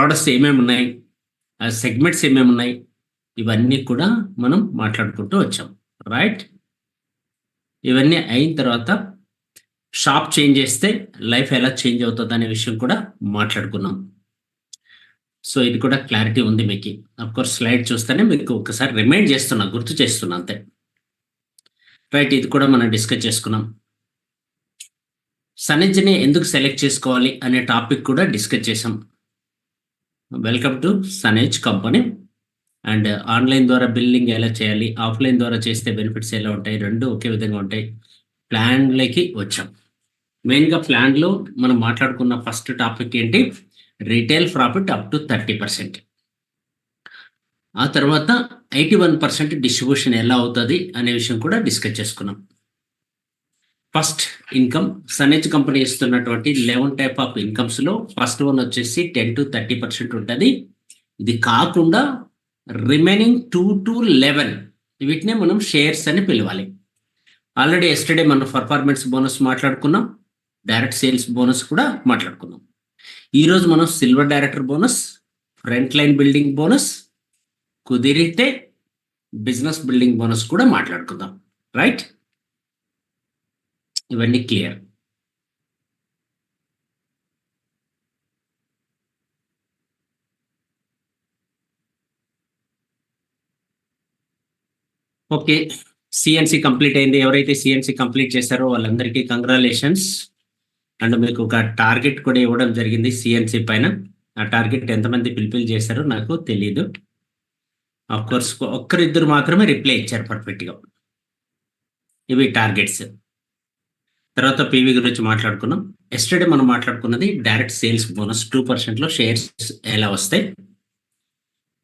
Products ఏమేమి ఉన్నాయి, segments ఏమేమి ఉన్నాయి, ఇవన్నీ కూడా మనం మాట్లాడుకుంటూ వచ్చాం. రైట్? ఇవన్నీ అయిన తర్వాత షాప్ చేంజ్ చేస్తే లైఫ్ ఎలా చేంజ్ అవుతుంది అనే విషయం కూడా మాట్లాడుకున్నాం. సో ఇది కూడా క్లారిటీ ఉంది మీకు. కోర్స్ స్లైడ్ చూస్తేనే మీకు ఒకసారి రిమైండ్ చేస్తున్నా, గుర్తు చేస్తున్నా అంతే. రైట్, ఇది కూడా మనం డిస్కస్ చేసుకున్నాం. సనెజ్ని ఎందుకు సెలెక్ట్ చేసుకోవాలి అనే టాపిక్ కూడా డిస్కస్ చేసాం. Welcome to సనేజ్ company. And online ద్వారా బిల్లింగ్ ఎలా చేయాలి, ఆఫ్లైన్ ద్వారా చేస్తే బెనిఫిట్స్ ఎలా ఉంటాయి, రెండు ఒకే విధంగా ఉంటాయి. ప్లాన్లకి వచ్చాం. మెయిన్గా ప్లాన్లో మనం మాట్లాడుకున్న ఫస్ట్ టాపిక్ ఏంటి, రీటైల్ ప్రాఫిట్ అప్ టు 30%. ఆ తర్వాత 81% డిస్ట్రిబ్యూషన్ ఎలా అవుతుంది అనే విషయం కూడా డిస్కస్ చేసుకున్నాం. ఫస్ట్ ఇన్కమ్, సనేజ్ కంపెనీ ఇస్తున్నటువంటి 11 టైప్ ఆఫ్ ఇన్కమ్స్లో ఫస్ట్ వన్ వచ్చేసి 10 to 30% ఉంటుంది. ఇది కాకుండా రిమైనింగ్ 2 to 11 వీటినే మనం షేర్స్ అని పిలవాలి. ఆల్రెడీ ఎస్టర్డే మనం పర్ఫార్మెన్స్ బోనస్ మాట్లాడుకున్నాం, డైరెక్ట్ సేల్స్ బోనస్ కూడా మాట్లాడుకున్నాం. ఈరోజు మనం silver director bonus, front line building bonus, కుదిరితే బిజినెస్ బిల్డింగ్ బోనస్ కూడా మాట్లాడుకుందాం. రైట్? ఇవన్నీ క్లియర్. ఓకే, సిఎన్సి కంప్లీట్ అయింది. ఎవరైతే సిఎన్సి కంప్లీట్ చేశారో వాళ్ళందరికీ కంగ్రాచులేషన్స్. అండ్ మీకు ఒక టార్గెట్ కూడా ఇవ్వడం జరిగింది సిఎన్సి పైన. ఆ టార్గెట్ ఎంతమంది ఫుల్ఫిల్ చేశారో నాకు తెలీదు. కోర్స్ ఒక్కరిద్దరు మాత్రమే రిప్లై ఇచ్చారు పర్ఫెక్ట్గా. ఇవి టార్గెట్స్. తర్వాత పీవీ గురించి మాట్లాడుకున్నాం. ఎస్టర్డే మనం మాట్లాడుకున్నది డైరెక్ట్ సేల్స్ బోనస్ 2%లో షేర్స్ ఎలా వస్తాయి,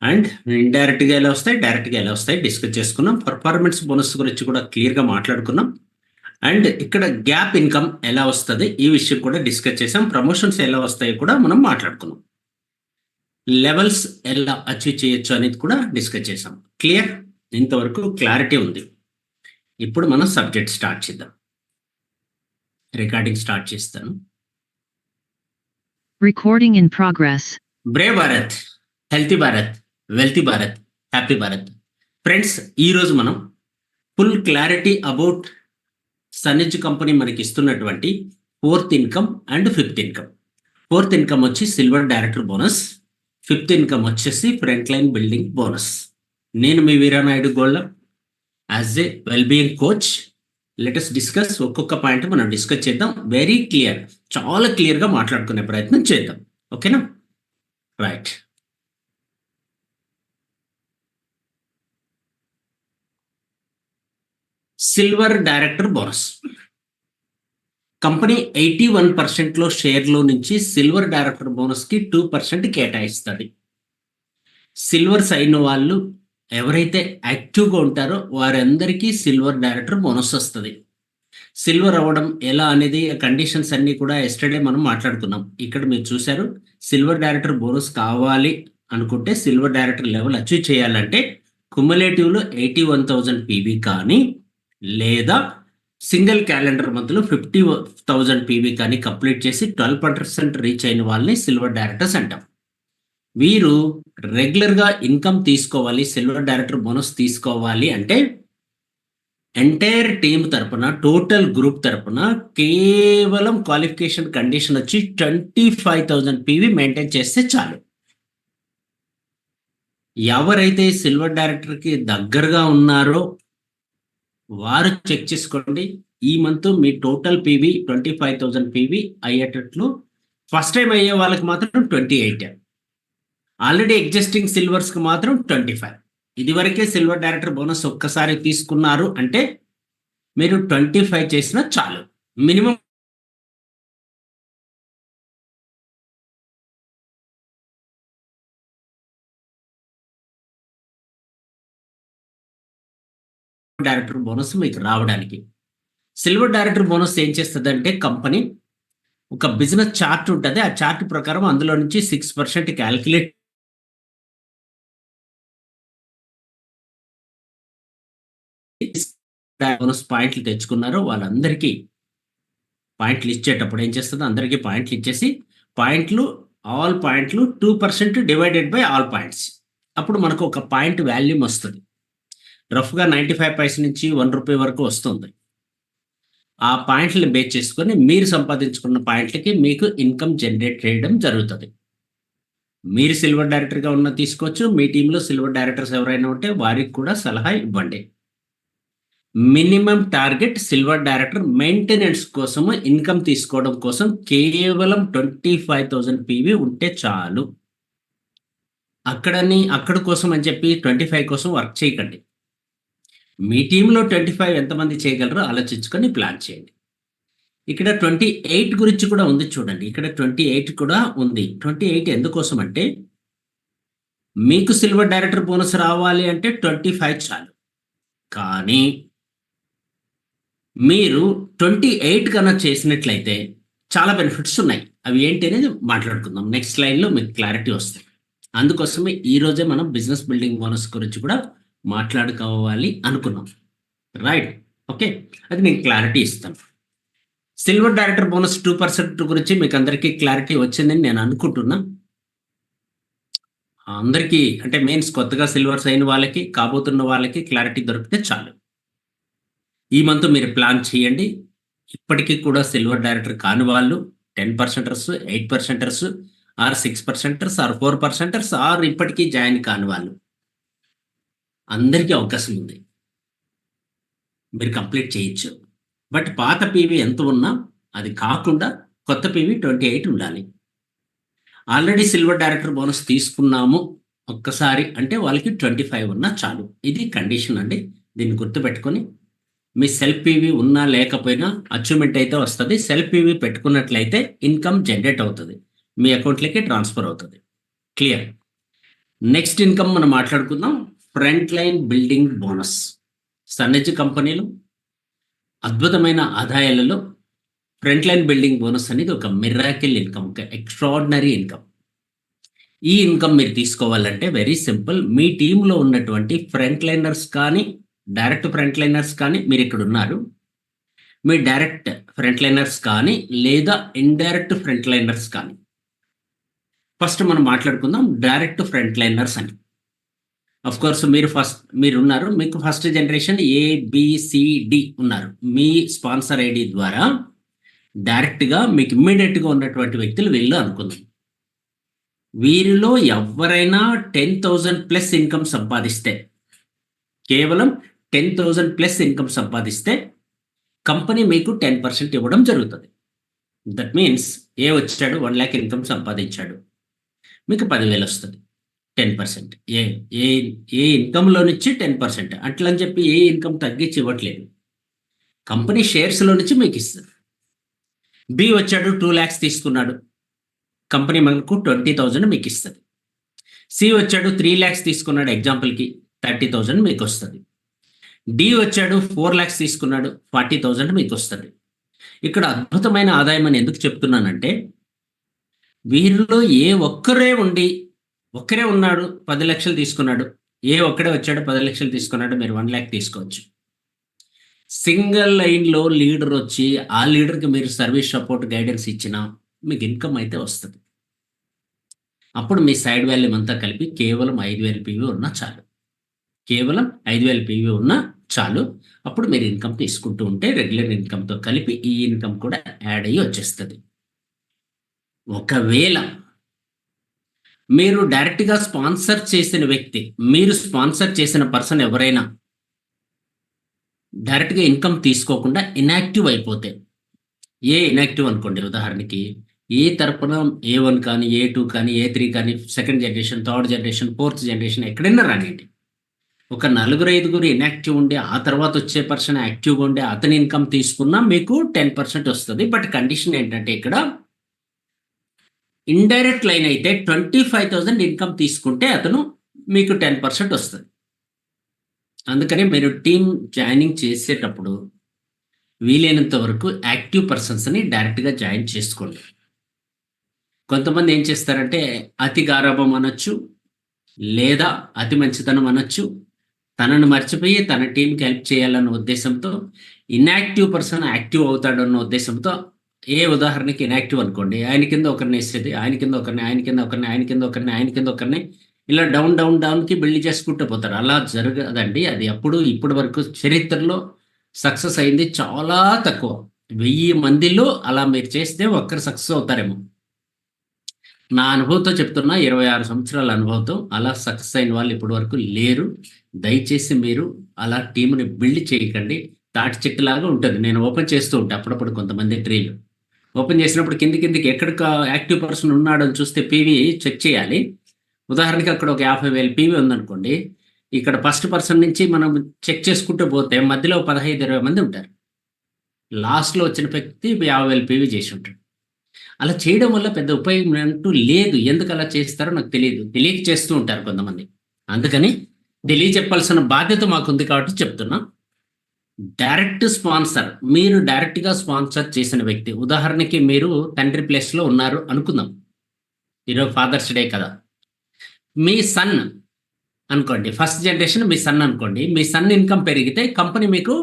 అండ్ ఇండైరెక్ట్గా ఎలా వస్తాయి, డైరెక్ట్గా ఎలా వస్తాయి డిస్కస్ చేసుకున్నాం. పర్ఫార్మెన్స్ బోనస్ గురించి కూడా క్లియర్గా మాట్లాడుకున్నాం. అండ్ ఇక్కడ గ్యాప్ ఇన్కమ్ ఎలా వస్తుంది ఈ విషయం కూడా డిస్కస్ చేసాం. ప్రమోషన్స్ ఎలా వస్తాయో కూడా మనం మాట్లాడుకున్నాం. లెవెల్స్ ఎలా అచీవ్ చేయొచ్చు అనేది కూడా డిస్కస్ చేసాం. క్లియర్? ఇంతవరకు క్లారిటీ ఉంది. ఇప్పుడు మనం సబ్జెక్ట్ స్టార్ట్ చేద్దాం. రికార్డింగ్ స్టార్ట్ చేస్తాను. Recording in progress. Brave Bharat, healthy Bharat, wealthy Bharat, happy Bharat. Friends, ఈరోజు మనం full clarity about Sunedge company మనకి ఇస్తున్నటువంటి 4th income and 5th income. 4th income వచ్చి silver director bonus, 5th income వచ్చేసి ఫ్రంట్ లైన్ బిల్డింగ్ బోనస్. నేను మీ Veeranaidu gold as a wellbeing coach. Let's discuss. ఒక్కొక్క point మనం డిస్కస్ చేద్దాం. వెరీ క్లియర్, చాలా క్లియర్గా మాట్లాడుకునే ప్రయత్నం చేద్దాం. ఓకేనా? Right. Silver director bonus company 81%లో షేర్లో నుంచి సిల్వర్ డైరెక్టర్ బోనస్కి 2% కేటాయిస్తుంది. సిల్వర్స్ అయిన వాళ్ళు ఎవరైతే యాక్టివ్గా ఉంటారో వారందరికీ సిల్వర్ డైరెక్టర్ బోనస్ వస్తుంది. సిల్వర్ అవ్వడం ఎలా అనేది కండిషన్స్ అన్నీ కూడా ఎస్టర్డే మనం మాట్లాడుకున్నాం. ఇక్కడ మీరు చూశారు, సిల్వర్ డైరెక్టర్ బోనస్ కావాలి అనుకుంటే, సిల్వర్ డైరెక్టర్ లెవెల్ అచీవ్ చేయాలంటే కుములేటివ్లో 81,000 పీవీ కానీ, లేదా సింగిల్ క్యాలెండర్ మంత్లో 50,000 పీవీ కానీ కంప్లీట్ చేసి 12% రీచ్ అయిన వాళ్ళని సిల్వర్ డైరెక్టర్స్ అంటాం. వీరు రెగ్యులర్గా ఇన్కమ్ తీసుకోవాలి, సిల్వర్ డైరెక్టర్ బోనస్ తీసుకోవాలి అంటే ఎంటైర్ టీమ్ తరపున, టోటల్ గ్రూప్ తరపున కేవలం క్వాలిఫికేషన్ కండిషన్ వచ్చి 25,000 పీవీ మెయింటైన్ చేస్తే చాలు. ఎవరైతే సిల్వర్ డైరెక్టర్కి దగ్గరగా ఉన్నారో వారు చెక్ చేసుకోండి. ఈ మంత్ మీ టోటల్ పీవీ 25,000 పీవీ అయ్యేటట్లు. ఫస్ట్ టైం అయ్యే వాళ్ళకి మాత్రం 28, ఆల్రెడీ ఎగ్జిస్టింగ్ సిల్వర్స్కి మాత్రం 25. ఇదివరకే సిల్వర్ డైరెక్టర్ బోనస్ ఒక్కసారి తీసుకున్నారు అంటే మీరు 25 చేసినా చాలు. మినిమం డైరెక్టర్ బోనస్ మీకు రావడానికి. సిల్వర్ డైరెక్టర్ బోనస్ ఏం చేస్తుందంటే, కంపెనీ ఒక బిజినెస్ చార్ట్ ఉంటుంది. ఆ చార్ట్ ప్రకారం అందులో నుంచి 6% క్యాల్కులేట్ బోనస్ పాయింట్లు తెచ్చుకున్నారో వాళ్ళందరికీ పాయింట్లు ఇచ్చేటప్పుడు ఏం చేస్తుందో అందరికీ పాయింట్లు ఇచ్చేసి పాయింట్లు ఆల్ పాయింట్లు 2% డివైడెడ్ బై ఆల్ పాయింట్స్. అప్పుడు మనకు ఒక పాయింట్ వాల్యూమ్ వస్తుంది. రఫ్గా 95 పైస నుంచి ₹1 వరకు వస్తుంది. ఆ పాయింట్‌లని బేస్ చేసుకొని మీరు సంపాదించుకున్న పాయింట్‌లకి మీకు ఇన్‌కమ్ జనరేట్ చేయడం జరుగుతది. మీరు సిల్వర్ డైరెక్టర్‌గా ఉన్న తీసుకోవచ్చు. మీ టీమ్‌లో సిల్వర్ డైరెక్టర్స్ ఎవరైనా ఉంటే వారికి కూడా సలహా ఇవ్వండి. Minimum target silver director maintenance కోసము, ఇన్‌కమ్ తీసుకోవడం కోసం కేవలం 25,000 పీవీ ఉంటే చాలు. అక్కడ కోసం అని చెప్పి 25 కోసం వర్క్ చేయకండి. మీ టీమ్‌లో 25 ఎంతమంది చేయగలరో ఆలోచించుకొని ప్లాన్ చేయండి. ఇక్కడ 28 గురించి కూడా ఉంది చూడండి. ఇక్కడ 28 కూడా ఉంది. 28 ఎందుకోసం అంటే, మీకు సిల్వర్ డైరెక్టర్ బోనస్ రావాలి అంటే 25 చాలు. కానీ మీరు 28 కన్నా చేసినట్లయితే చాలా బెనిఫిట్స్ ఉన్నాయి. అవి ఏంటి అనేది మాట్లాడుకుందాం. నెక్స్ట్ స్లైడ్‌లో మీకు క్లారిటీ వస్తాయి. అందుకోసమే ఈరోజే మనం బిజినెస్ బిల్డింగ్ బోనస్ గురించి కూడా మాట్లాడుకోవాలి అనుకున్నాం. రైట్. ఓకే. అది నేను క్లారిటీ ఇస్తాను. సిల్వర్ డైరెక్టర్ బోనస్ 2% గురించి మీకు అందరికీ క్లారిటీ వచ్చిందని నేను అనుకుంటున్నా. అందరికీ అంటే మీన్స్ కొత్తగా సిల్వర్స్ అయిన వాళ్ళకి, కాబోతున్న వాళ్ళకి క్లారిటీ దొరికితే చాలు. ఈ మంత్ మీరు ప్లాన్ చేయండి. ఇప్పటికి కూడా సిల్వర్ డైరెక్టర్ కాని వాళ్ళు 10%ers, 8%ers or 6%ers or 4%ers or ఇప్పటికీ జాయిన్ కాని వాళ్ళు అందరికీ అవకాశం ఉంది. మీరు కంప్లీట్ చేయొచ్చు. బట్ పాత పీవీ ఎంత ఉన్నా అది కాకుండా కొత్త పీవీ 28 ఉండాలి. ఆల్రెడీ సిల్వర్ డైరెక్టర్ బోనస్ తీసుకున్నాము ఒక్కసారి అంటే వాళ్ళకి 25 ఉన్నా చాలు. ఇది కండిషన్ అండి. దీన్ని గుర్తుపెట్టుకొని మీ సెల్ఫ్ పీవీ ఉన్నా లేకపోయినా అచీవ్‌మెంట్ అయితే వస్తది. సెల్ఫ్ పీవీ పెట్టుకున్నట్లయితే ఇన్‌కమ్ జనరేట్ అవుతది. మీ అకౌంట్‌లోకి ట్రాన్స్‌ఫర్ అవుతది. క్లియర్. నెక్స్ట్ ఇన్‌కమ్ మనం మాట్లాడుకుందాం. Front line building bonus. Sunedge కంపెనీలో అద్భుతమైన ఆదాయాలలో ఫ్రంట్ లైన్ బిల్డింగ్ బోనస్ అనేది ఒక మిరాకిల్ ఇన్‌కమ్. ఒక ఎక్స్ట్రార్డినరీ ఇన్‌కమ్. ఈ ఇన్‌కమ్ మీరు తీసుకోవాలంటే వెరీ సింపుల్. మీ టీమ్‌లో ఉన్నటువంటి ఫ్రంట్ లైనర్స్ కానీ, డైరెక్ట్ ఫ్రంట్ లైనర్స్ కానీ మీరిక్కడ ఉన్నారు. మీ డైరెక్ట్ ఫ్రంట్ లైనర్స్ కానీ, లేదా ఇండైరెక్ట్ ఫ్రంట్ లైనర్స్ కానీ. ఫస్ట్ మనం మాట్లాడుకుందాం డైరెక్ట్ ఫ్రంట్ లైనర్స్ అని. ఆఫ్‌కోర్స్ మీరున్నారు. మీకు first generation A, B, C, D ఉన్నారు. మీ స్పాన్సర్ ఐడీ ద్వారా డైరెక్ట్‌గా మీకు ఇమ్మీడియేట్‌గా ఉన్నటువంటి వ్యక్తులు వీళ్ళు అనుకుందాం. వీరిలో ఎవ్వరైనా 10,000 ప్లస్ ఇన్‌కమ్ సంపాదిస్తే, కేవలం 10,000 ప్లస్ ఇన్‌కమ్ సంపాదిస్తే కంపెనీ మీకు 10% ఇవ్వడం జరుగుతది. దట్ మీన్స్ ఏ వచ్చాడు 1,00,000 ఇన్‌కమ్ సంపాదించాడు. మీకు 10,000 వస్తది. 10%. ఏ ఏ ఏ ఇన్‌కమ్‌లో నుంచి 10% అట్లని చెప్పి ఏ ఇన్‌కమ్ తగ్గించి ఇవ్వట్లేదు. కంపెనీ షేర్స్‌లో నుంచి మీకు ఇస్తది. బి వచ్చాడు 2,00,000 తీసుకున్నాడు. కంపెనీ మనకు 20,000 మీకు ఇస్తది. సి వచ్చాడు 3,00,000 తీసుకున్నాడు ఎగ్జాంపుల్‌కి 30,000 మీకొస్తది. డి వచ్చాడు 4,00,000 తీసుకున్నాడు 40,000 మీకొస్తది. ఇక్కడ అద్భుతమైన ఆదాయం అని ఎందుకు చెప్తున్నానంటే, వీరిలో ఏ ఒక్కరే ఉన్నాడు 10,00,000 తీసుకున్నాడు. ఏ ఒక్కడే వచ్చాడు 10,00,000 తీసుకున్నాడు. మీరు 1,00,000 తీసుకోవచ్చు. సింగిల్ లైన్‌లో లీడర్ వచ్చి, ఆ లీడర్‌కి మీరు సర్వీస్ సపోర్ట్ గైడెన్స్ ఇచ్చినా మీకు ఇన్‌కమ్ అయితే వస్తది. అప్పుడు మీ సైడ్ వాల్యూమ్ అంతా కలిపి కేవలం 5,000 పీవీ ఉన్నా చాలు. కేవలం 5,000 పీవీ ఉన్నా చాలు. అప్పుడు మీరు ఇన్‌కమ్ తీసుకుంటూ ఉంటే రెగ్యులర్ ఇన్‌కమ్‌తో కలిపి ఈ ఇన్‌కమ్ కూడా యాడ్ అయ్యి వచ్చేస్తది. ఒకవేళ మీరు డైరెక్ట్‌గా స్పాన్సర్ చేసిన వ్యక్తి, మీరు స్పాన్సర్ చేసిన పర్సన్ ఎవరైనా డైరెక్ట్‌గా ఇన్‌కమ్ తీసుకోకుండా ఇనాక్టివ్ అయిపోతే, ఇనాక్టివ్ అనుకోండి ఉదాహరణకి, ఏ తరపున ఏ1 కానీ, ఏ2 కానీ, ఏ3 కానీ, second generation, third generation, fourth generation ఎక్కడైనా రానియండి. ఒక నలుగురు, ఐదుగురు ఇనాక్టివ్ ఉండి, ఆ తర్వాత వచ్చే పర్సన్ యాక్టివ్‌గా ఉండి, అతని ఇన్‌కమ్ తీసుకున్నా మీకు 10% వస్తది. బట్ కండిషన్ ఏంటంటే ఇక్కడ ఇండైరెక్ట్ లైన్ అయితే 25,000 ఇన్‌కమ్ తీసుకుంటే అతను మీకు 10% వస్తది. అందుకని మీరు టీమ్ జాయినింగ్ చేసేటప్పుడు వీలైనంత వరకు యాక్టివ్ పర్సన్స్‌ని డైరెక్ట్‌గా జాయిన్ చేసుకోండి. కొంతమంది ఏం చేస్తారంటే అతి గారాబం అనొచ్చు, లేదా అతి మంచితనం అనొచ్చు. తనను మర్చిపోయి తన టీమ్‌కి హెల్ప్ చేయాలన్న ఉద్దేశంతో ఇనాక్టివ్ పర్సన్ యాక్టివ్ అవుతాడన్న ఉద్దేశంతో ఉదాహరణకి ఇన్యాక్టివ్ అనుకోండి. ఆయన కింద ఒకరిని ఏసేది. ఆయన కింద ఒకరిని, ఆయన కింద ఒకరిని, ఆయన కింద ఒకరిని, ఆయన కింద ఒకరిని ఇలా డౌన్, డౌన్, డౌన్‌కి బిల్డ్ చేసుకుంటూ పోతారు. అలా జరగదండి. అది అప్పుడు ఇప్పటి వరకు చరిత్రలో సక్సెస్ అయింది చాలా తక్కువ. 1000 మందిలో అలా మీరు చేస్తే ఒక్కరు సక్సెస్ అవుతారేమో. నా అనుభవంతో చెప్తున్నా 26 సంవత్సరాల అనుభవంతో అలా సక్సెస్ అయిన వాళ్ళు ఇప్పటి వరకు లేరు. దయచేసి మీరు అలా టీమ్‌ని బిల్డ్ చేయకండి. తాటి చెట్టులాగా ఉంటది. నేను ఓపెన్ చేస్తూ ఉంటా అప్పుడప్పుడు కొంతమంది ట్రీలు. ఓపెన్ చేసినప్పుడు కిందకి ఎక్కడ యాక్టివ్ పర్సన్ ఉన్నాడో అని చూస్తే పీవీ చెక్ చేయాలి. ఉదాహరణకి అక్కడ ఒక 50,000 పీవీ ఉందనుకోండి. ఇక్కడ ఫస్ట్ పర్సన్ నుంచి మనం చెక్ చేసుకుంటూ పోతే మధ్యలో 15, 20 మంది ఉంటారు. లాస్ట్‌లో వచ్చిన వ్యక్తి 50,000 పీవీ చేసి ఉంటాడు. అలా చేయడం వల్ల పెద్ద ఉపయోగం అంటూ లేదు. ఎందుకు అలా చేస్తారో నాకు తెలీదు. తెలియక చేస్తూ ఉంటారు కొంతమంది. అందుకని తెలియచెప్పాల్సిన బాధ్యత మాకుంది కాబట్టి చెప్తున్నా. Direct sponsor. మీరు డైరెక్ట్‌గా స్పాన్సర్ చేసిన వ్యక్తి. ఉదాహరణకి మీరు తండ్రి ప్లేస్‌లో ఉన్నారు అనుకుందాం. ఈరోజు ఫాదర్స్ డే కదా! మీ సన్ అనుకోండి. ఫస్ట్ జనరేషన్ మీ సన్ అనుకోండి. మీ సన్ ఇన్‌కమ్ పెరిగితే కంపెనీ మీకు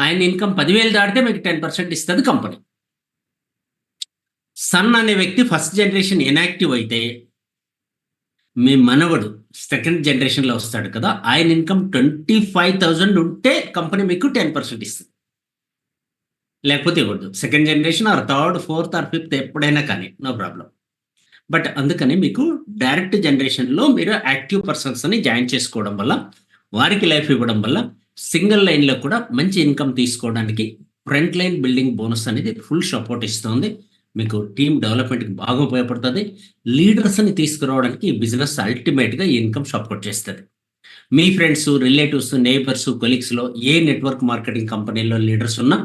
ఆయన ఇన్‌కమ్ 10,000 దాటితే మీకు 10% ఇస్తది కంపెనీ. సన్ అనే వ్యక్తి ఫస్ట్ జనరేషన్ ఇనాక్టివ్ అయితే మీ మనవడు సెకండ్ జనరేషన్‌లో వస్తాడు కదా! ఆయన ఇన్‌కమ్ 25,000 ఉంటే కంపెనీ మీకు 10% ఇస్తది. లేకపోతే ఇవ్వద్దు. Second generation or third, fourth or fifth ఎప్పుడైనా కానీ నో ప్రాబ్లమ్. బట్ అందుకని మీకు డైరెక్ట్ జనరేషన్‌లో మీరు యాక్టివ్ పర్సన్స్‌ని జాయిన్ చేసుకోవడం వల్ల, వారికి లైఫ్ ఇవ్వడం వల్ల సింగిల్ లైన్‌లో కూడా మంచి ఇన్‌కమ్ తీసుకోవడానికి ఫ్రంట్ లైన్ బిల్డింగ్ బోనస్ అనేది ఫుల్ సపోర్ట్ ఇస్తుంది. మీకు టీమ్ డెవలప్‌మెంట్‌కి బాగా ఉపయోగపడుతది. లీడర్స్‌ని తీసుకురావడానికి ఈ బిజినెస్ అల్టిమేట్‌గా ఈ ఇన్‌కమ్ సపోర్ట్ చేస్తది. మీ ఫ్రెండ్స్, రిలేటివ్స్, నైబర్స్, కొలీగ్స్‌లో ఏ నెట్వర్క్ మార్కెటింగ్ కంపెనీలో లీడర్స్ ఉన్నా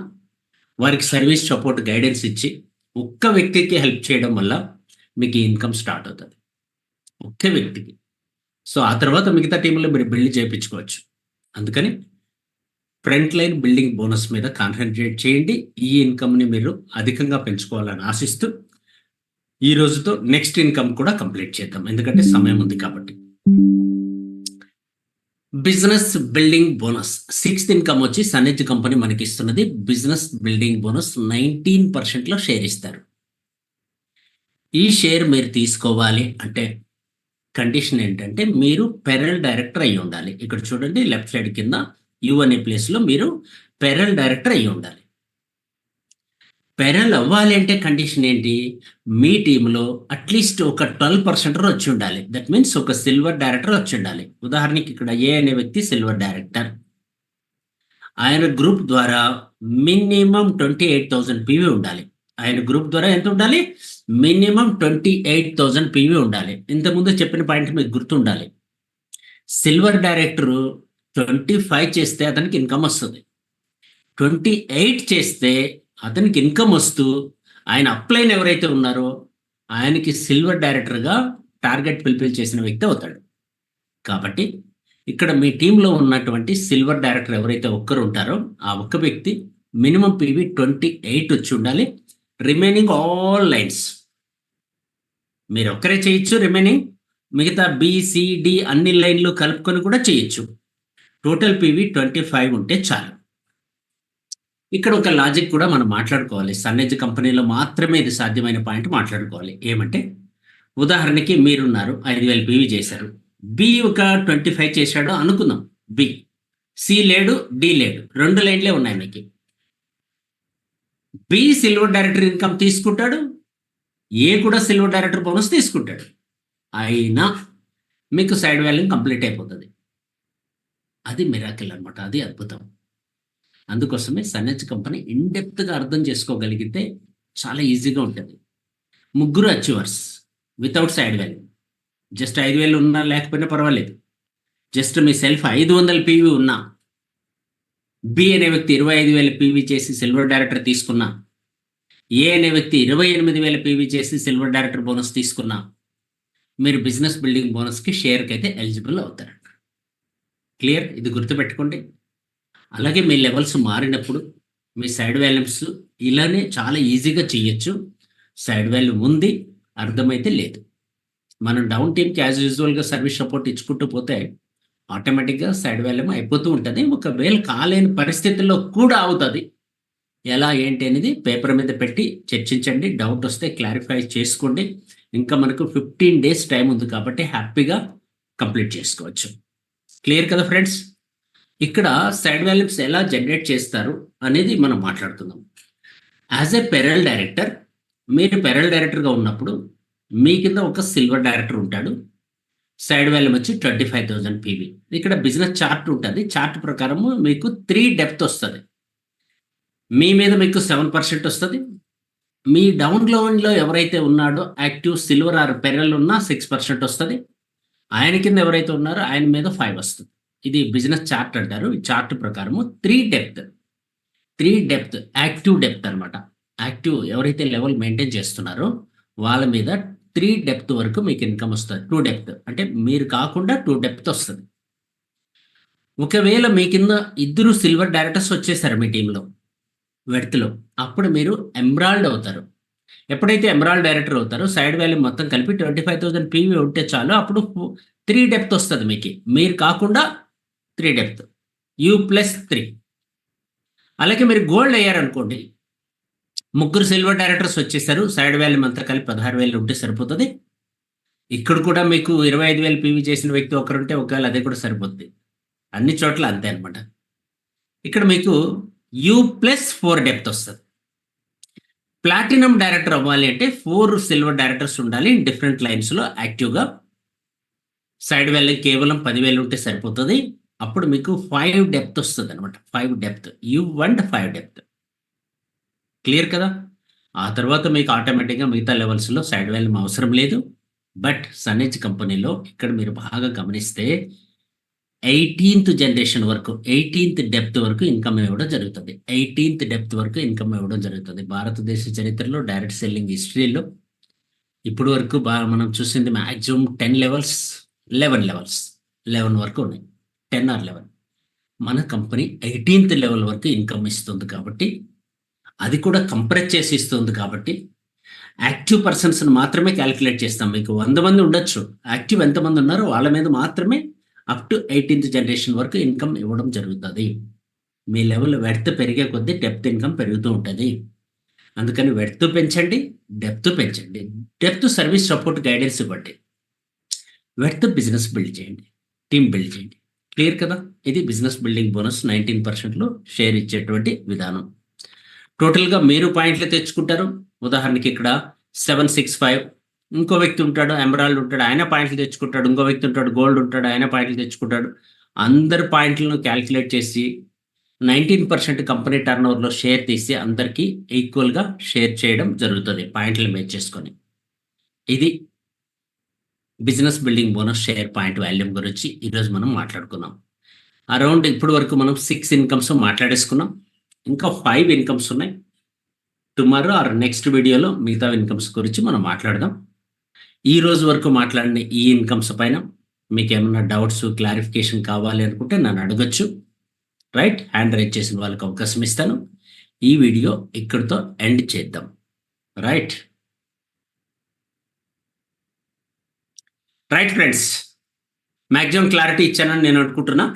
వారికి సర్వీస్ సపోర్ట్ గైడెన్స్ ఇచ్చి ఒక్క వ్యక్తికి హెల్ప్ చేయడం వల్ల మీకు ఈ ఇన్‌కమ్ స్టార్ట్ అవుతది. ఒకే వ్యక్తికి. సో, ఆ తర్వాత మిగతా టీమ్‌లో మీరు బిల్డ్ చేపించుకోవచ్చు. అందుకని ఫ్రంట్ లైన్ బిల్డింగ్ బోనస్ మీద కాన్సంట్రేట్ చేయండి. ఈ ఇన్‌కమ్‌ని మీరు అధికంగా పెంచుకోవాలని ఆశిస్తూ, ఈ రోజుతో నెక్స్ట్ ఇన్‌కమ్ కూడా కంప్లీట్ చేద్దాం. ఎందుకంటే సమయం ఉంది కాబట్టి. Business building bonus. Sixth income వచ్చి సన్‌ఎడ్జ్ కంపెనీ మనకిస్తున్నది. బిజినెస్ బిల్డింగ్ బోనస్ 19%లో షేర్ ఇస్తారు. ఈ షేర్ మీరు తీసుకోవాలి అంటే కండిషన్ ఏంటంటే మీరు పెరల్ డైరెక్టర్ అయ్యి ఉండాలి. ఇక్కడ చూడండి లెఫ్ట్ సైడ్ కింద యూ అనే ప్లేస్‌లో మీరు పెరల్ డైరెక్టర్ అయ్యి ఉండాలి. పెరల్ అవ్వాలి అంటే కండిషన్ ఏంటి? మీ టీమ్‌లో అట్‌లీస్ట్ ఒక 12% వచ్చి ఉండాలి. దట్ మీన్స్ ఒక సిల్వర్ డైరెక్టర్ వచ్చి ఉండాలి. ఉదాహరణకి ఇక్కడ ఏ అనే వ్యక్తి సిల్వర్ డైరెక్టర్. ఆయన గ్రూప్ ద్వారా మినిమమ్ 28,000 పీవీ ఉండాలి. ఆయన గ్రూప్ ద్వారా ఎంత ఉండాలి? మినిమమ్ 28,000 పీవీ ఉండాలి. ఇంతకుముందు చెప్పిన పాయింట్ మీకు గుర్తుండాలి. సిల్వర్ డైరెక్టరు 25 చేస్తే అతనికి ఇన్‌కమ్ వస్తది. 28 చేస్తే అతనికి ఇన్‌కమ్ వస్తూ ఆయన అప్‌లైన్ ఎవరైతే ఉన్నారో ఆయనకి సిల్వర్ డైరెక్టర్‌గా టార్గెట్ ఫుల్‌ఫిల్ చేసిన వ్యక్తి అవుతాడు. కాబట్టి ఇక్కడ మీ టీమ్‌లో ఉన్నటువంటి సిల్వర్ డైరెక్టర్ ఎవరైతే ఒక్కరు ఉంటారో ఆ ఒక్క వ్యక్తి మినిమమ్ పీవీ 28 వచ్చి ఉండాలి. రిమైనింగ్ ఆల్ లైన్స్ మీరు ఒక్కరే చేయొచ్చు రిమైనింగ్. మిగతా బి, సి, డి అన్ని లైన్‌లు కలుపుకొని కూడా చేయొచ్చు. టోటల్ పీవీ 25 ఉంటే చాలు. ఇక్కడ ఒక లాజిక్ కూడా మనం మాట్లాడుకోవాలి. సన్‌ఎడ్జ్ కంపెనీలో మాత్రమే ఇది సాధ్యమైన పాయింట్ మాట్లాడుకోవాలి. ఏమంటే ఉదాహరణకి మీరున్నారు 5,000 పీవీ చేశారు. బి ఒక 25 చేశాడు అనుకుందాం బి. సి లేడు, డి లేడు. 2 లైన్‌లే ఉన్నాయి మీకు. బి సిల్వర్ డైరెక్టర్ ఇన్‌కమ్ తీసుకుంటాడు. ఏ కూడా సిల్వర్ డైరెక్టర్ బోనస్ తీసుకుంటాడు. అయినా మీకు సైడ్ వాల్యూమ్ కంప్లీట్ అయిపోతది. అది మిరాకిల్ అన్నమాట. అది అద్భుతం. అందుకోసమే సన్‌ఎడ్జ్ కంపెనీ ఇన్ డెప్త్‌గా అర్థం చేసుకోగలిగితే చాలా ఈజీగా ఉంటది. ముగ్గురు achievers without side value. Just 5,000 ఉన్నా లేకపోయినా పర్వాలేదు. జస్ట్ మీ సెల్ఫ్ 500 పీవీ ఉన్నా, బి అనే వ్యక్తి 25,000 పీవీ చేసి సిల్వర్ డైరెక్టర్ తీసుకున్నా, ఏ అనే వ్యక్తి 28,000 పీవీ చేసి సిల్వర్ డైరెక్టర్ బోనస్ తీసుకున్నా, మీరు బిజినెస్ బిల్డింగ్ బోనస్‌కి షేర్‌కైతే ఎలిజిబుల్ అవుతారు. క్లియర్? ఇది గుర్తుపెట్టుకోండి. అలాగే మీ లెవెల్స్ మారినప్పుడు మీ సైడ్ వాల్యూమ్స్ ఇలానే చాలా ఈజీగా చేయొచ్చు. సైడ్ వాల్యూ ఉంది, అర్థమైతే లేదు. మనం డౌన్ టీమ్‌కి యాజ్ యూజువల్‌గా సర్వీస్ సపోర్ట్ ఇచ్చుకుంటూ పోతే ఆటోమేటిక్‌గా సైడ్ వాల్యూమ్ అయిపోతూ ఉంటది. ఒకవేళ కాలేని పరిస్థితుల్లో కూడా అవుతది. ఎలా ఏంటి అనేది పేపర్ మీద పెట్టి చర్చించండి. డౌట్ వస్తే క్లారిఫై చేసుకోండి. ఇంకా మనకు 15 డేస్ టైం ఉంది కాబట్టి హ్యాపీగా కంప్లీట్ చేసుకోవచ్చు. క్లియర్ కదా ఫ్రెండ్స్? ఇక్కడ సైడ్ వాల్యూస్ ఎలా జనరేట్ చేస్తారు అనేది మనం మాట్లాడుకుందాం. యాజ్ ఎ పెరల్ డైరెక్టర్, మీరు పెరల్ డైరెక్టర్గా ఉన్నప్పుడు మీ కింద ఒక సిల్వర్ డైరెక్టర్ ఉంటాడు. సైడ్ వాల్యూమ్ వచ్చి 25,000 పీవీ. ఇక్కడ బిజినెస్ చార్ట్ ఉంటుంది. చార్ట్ ప్రకారము మీకు 3 డెప్త్ వస్తుంది. మీ మీద మీకు 7% వస్తుంది. మీ డౌన్ లైన్లో ఎవరైతే ఉన్నాడో యాక్టివ్ సిల్వర్ ఆర్ పెరల్ ఉన్న 6% వస్తుంది. ఆయన కింద ఎవరైతే ఉన్నారో ఆయన మీద 5 వస్తుంది. ఇది బిజినెస్ చార్ట్ అంటారు. ఈ చార్ట్ ప్రకారము 3 డెప్త్ యాక్టివ్ డెప్త్ అనమాట. యాక్టివ్ ఎవరైతే లెవెల్ మెయింటైన్ చేస్తున్నారో వాళ్ళ మీద 3 డెప్త్ వరకు మీకు ఇన్కమ్ వస్తుంది. 2 డెప్త్ అంటే మీరు కాకుండా 2 డెప్త్ వస్తుంది. ఒకవేళ మీ కింద ఇద్దరు సిల్వర్ డైరెక్టర్స్ వచ్చేసారు మీ టీంలో వెడ్త్లో, అప్పుడు మీరు ఎమరాల్డ్ అవుతారు. ఎప్పుడైతే ఎమరాల్డ్ డైరెక్టర్ అవుతారో సైడ్ వాల్యూ మొత్తం కలిపి 25,000 పీవీ ఉంటే చాలు. అప్పుడు 3 డెప్త్ వస్తుంది మీకు. మీరు కాకుండా 3 డెప్త్, U+3. అలాగే మీరు గోల్డ్ అయ్యారనుకోండి, ముగ్గురు సిల్వర్ డైరెక్టర్స్ వచ్చేసారు. సైడ్ వాల్యూమ్ అంతా కలిపి 16,000 ఉంటే సరిపోతుంది. ఇక్కడ కూడా మీకు 25,000 పీవీ చేసిన వ్యక్తి ఒకరుంటే ఒకవేళ అదే కూడా సరిపోద్ది. అన్ని చోట్ల అంతే అనమాట. ఇక్కడ మీకు U+4 డెప్త్ వస్తుంది. ప్లాటినం డైరెక్టర్ అవ్వాలి అంటే 4 సిల్వర్ డైరెక్టర్స్ ఉండాలి డిఫరెంట్ లైన్స్లో యాక్టివ్గా. సైడ్ వాల్యూ కేవలం 10,000 ఉంటే సరిపోతుంది. అప్పుడు మీకు 5 డెప్త్ వస్తుంది అనమాట. 5 డెప్త్, U+5 డెప్త్. క్లియర్ కదా? ఆ తర్వాత మీకు ఆటోమేటిక్గా మిగతా లెవెల్స్లో సైడ్ వాల్యూమ్ అవసరం లేదు. బట్ సన్ఎడ్జ్ కంపెనీలో ఇక్కడ మీరు బాగా గమనిస్తే 18th జనరేషన్ వరకు, 18th డెప్త్ వరకు ఇన్కమ్ ఇవ్వడం జరుగుతుంది. 18th డెప్త్ వరకు ఇన్కమ్ ఇవ్వడం జరుగుతుంది. భారతదేశ చరిత్రలో డైరెక్ట్ సెల్లింగ్ హిస్టరీలో ఇప్పుడు వరకు మనం చూసింది మ్యాక్సిమం 10 లెవెల్స్, 11 లెవెల్స్, 11 వరకు ఉన్నాయి. 10 ఆర్ 11. మన కంపెనీ 18th లెవెల్ వరకు ఇన్కమ్ ఇస్తుంది కాబట్టి, అది కూడా కంప్రెస్ చేసి ఇస్తుంది కాబట్టి యాక్టివ్ పర్సన్స్ని మాత్రమే క్యాలిక్యులేట్ చేస్తాం. మీకు 100 మంది ఉండొచ్చు, యాక్టివ్ ఎంతమంది ఉన్నారో వాళ్ళ మీద మాత్రమే అప్ టు 18th జనరేషన్ వరకు ఇన్కమ్ ఇవ్వడం జరుగుతుంది. మీ లెవెల్ వెడ్త్ పెరిగే కొద్దీ డెప్త్ ఇన్కమ్ పెరుగుతూ ఉంటుంది. అందుకని వెడ్త్ పెంచండి, డెప్త్ పెంచండి. డెప్త్ సర్వీస్ సపోర్ట్ గైడెన్స్ ఇవ్వండి, వెడ్త్ బిజినెస్ బిల్డ్ చేయండి, టీమ్ బిల్డ్ చేయండి. క్లియర్ కదా? ఇది బిజినెస్ బిల్డింగ్ బోనస్ 19%లో షేర్ ఇచ్చేటువంటి విధానం. టోటల్గా మీరు పాయింట్లు తెచ్చుకుంటారు. ఉదాహరణకి ఇక్కడ 765, ఇంకో వ్యక్తి ఉంటాడు ఎమరాల్డ్ ఉంటాడు, ఆయన పాయింట్లు తెచ్చుకుంటాడు. ఇంకో వ్యక్తి ఉంటాడు గోల్డ్ ఉంటాడు, ఆయన పాయింట్లు తెచ్చుకుంటాడు. అందరి పాయింట్లను క్యాల్కులేట్ చేసి 19% కంపెనీ టర్న్ ఓవర్లో షేర్ తీసి అందరికీ ఈక్వల్గా షేర్ చేయడం జరుగుతుంది పాయింట్లు మేక్ చేసుకొని. ఇది business building bonus share point volume గురించి ఈరోజు మనం మాట్లాడుకున్నాం. అరౌండ్ ఇప్పుడు వరకు మనం 6 ఇన్కమ్స్ మాట్లాడేసుకున్నాం. ఇంకా 5 ఇన్కమ్స్ ఉన్నాయి. టుమారో ఆర్ నెక్స్ట్ వీడియోలో మిగతా ఇన్కమ్స్ గురించి మనం మాట్లాడదాం. ఈ రోజు వరకు మాట్లాడిన ఈ ఇన్కమ్స్ పైన మీకు ఏమైనా డౌట్స్, క్లారిఫికేషన్ కావాలి అనుకుంటే నన్ను అడగచ్చు. రైట్, హ్యాండ్ రైజ్ చేసిన వాళ్ళకి అవకాశం ఇస్తాను. ఈ వీడియో ఇక్కడితో ఎండ్ చేద్దాం. రైట్ ఫ్రెండ్స్, మ్యాక్సిమం క్లారిటీ ఇచ్చానని నేను అనుకుంటున్నా.